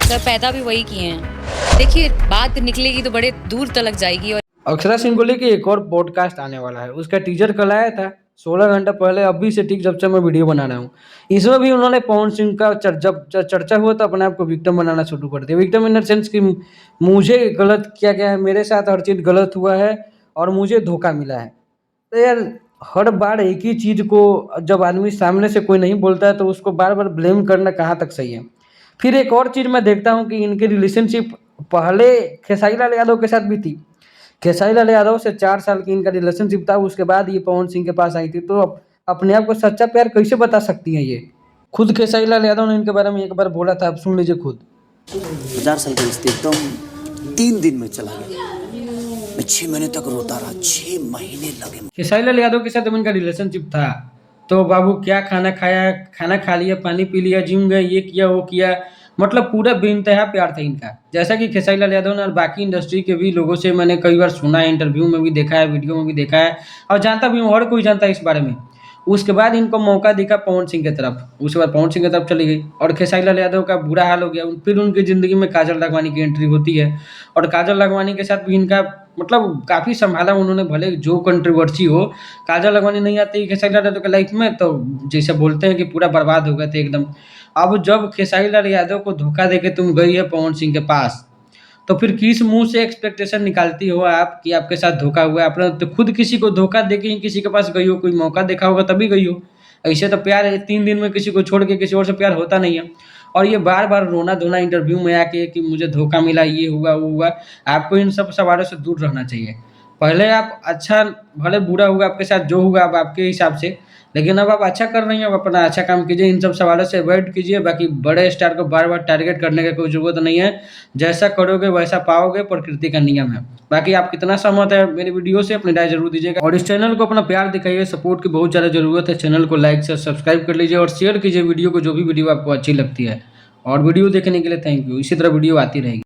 Sir पैदा भी वही किए हैं। देखिए बात निकलेगी तो बड़े दूर तक जाएगी। और अक्षरा सिंह को लेके एक और पॉडकास्ट आने वाला है, उसका टीजर कल आया था 16 घंटा पहले, अभी से ठीक जब से मैं वीडियो बना रहा हूँ। इसमें भी उन्होंने पवन सिंह का जब चर्चा हुआ तो अपने आप को विक्टिम बनाना शुरू कर दिया। विक्टिम इन द सेंस कि मुझे गलत किया गया है, मेरे साथ हर चीज़ गलत हुआ है और मुझे धोखा मिला है। तो यार हर बार एक ही चीज़ को जब आदमी सामने से कोई नहीं बोलता है तो उसको बार बार ब्लेम करना कहाँ तक सही है। फिर एक और चीज़ मैं देखता हूँ कि इनकी रिलेशनशिप पहले खेसारी लाल यादव के साथ भी थी। खेसारी लाल यादव से 4 साल की इनका रिलेशनशिप था, उसके बाद ये पवन सिंह के पास आई थी। तो अपने आप को सच्चा प्यार कैसे बता सकती हैं ये? खुद खेसारी लाल यादव ने इनके बारे में एक बार बोला था, आप सुन लीजिए खुद। 1000 साल का रिश्ते एकदम 3 दिन में चला गया। मैं 6 महीने तक रोता रहा, 6 महीने लगे। खेसारी लाल यादव के साथ जब इनका रिलेशनशिप था तो बाबू क्या खाना खाया, खाना खा लिया, पानी पी लिया, जिम गए, ये किया वो किया, मतलब पूरा बेइंतहा प्यार था इनका। जैसा कि खेसारी लाल यादव ने और बाकी इंडस्ट्री के भी लोगों से मैंने कई बार सुना है, इंटरव्यू में भी देखा है, वीडियो में भी देखा है और जानता भी हूँ, हर कोई जानता है इस बारे में। उसके बाद इनको मौका दिखा पवन सिंह की तरफ, उसके बाद पवन सिंह की तरफ चली गई और खेसारी लाल यादव का बुरा हाल हो गया। फिर उनकी ज़िंदगी में काजल राघवानी की एंट्री होती है और काजल राघवानी के साथ भी इनका मतलब काफ़ी संभाला उन्होंने, भले जो कंट्रोवर्सी हो। काजल राघवानी नहीं आती खेसारी लाल यादव के लाइफ में तो जैसे बोलते हैं कि पूरा बर्बाद हो गए थे एकदम। अब जब खेसारी लाल यादव को धोखा देके तुम गई है पवन सिंह के पास, तो फिर किस मुंह से एक्सपेक्टेशन निकालती हो आप कि आपके साथ धोखा हुआ है? आपने तो खुद किसी को धोखा देके ही किसी के पास गई हो, कोई मौका देखा होगा तभी गई हो। ऐसे तो प्यार है 3 दिन में किसी को छोड़ के किसी और से प्यार होता नहीं है। और ये बार बार रोना धोना इंटरव्यू में आके कि मुझे धोखा मिला, ये हुआ वो हुआ। आपको इन सब सवालों से दूर रहना चाहिए। पहले आप अच्छा, भले बुरा हुआ आपके साथ, जो हुआ अब आपके हिसाब से, लेकिन अब आप अच्छा कर रही हैं, अब अपना अच्छा काम कीजिए, इन सब सवालों से अवॉइड कीजिए। बाकी बड़े स्टार को बार बार टारगेट करने की कोई ज़रूरत नहीं है। जैसा करोगे वैसा पाओगे, प्रकृति का नियम है। बाकी आप कितना सहमत है मेरी वीडियो से, अपनी राय जरूर दीजिएगा और इस चैनल को अपना प्यार दिखाइए, सपोर्ट की बहुत ज़्यादा ज़रूरत है। चैनल को लाइक से सब्सक्राइब कर लीजिए और शेयर कीजिए वीडियो को, जो भी वीडियो आपको अच्छी लगती है। और वीडियो देखने के लिए थैंक यू। इसी तरह वीडियो आती रहेगी।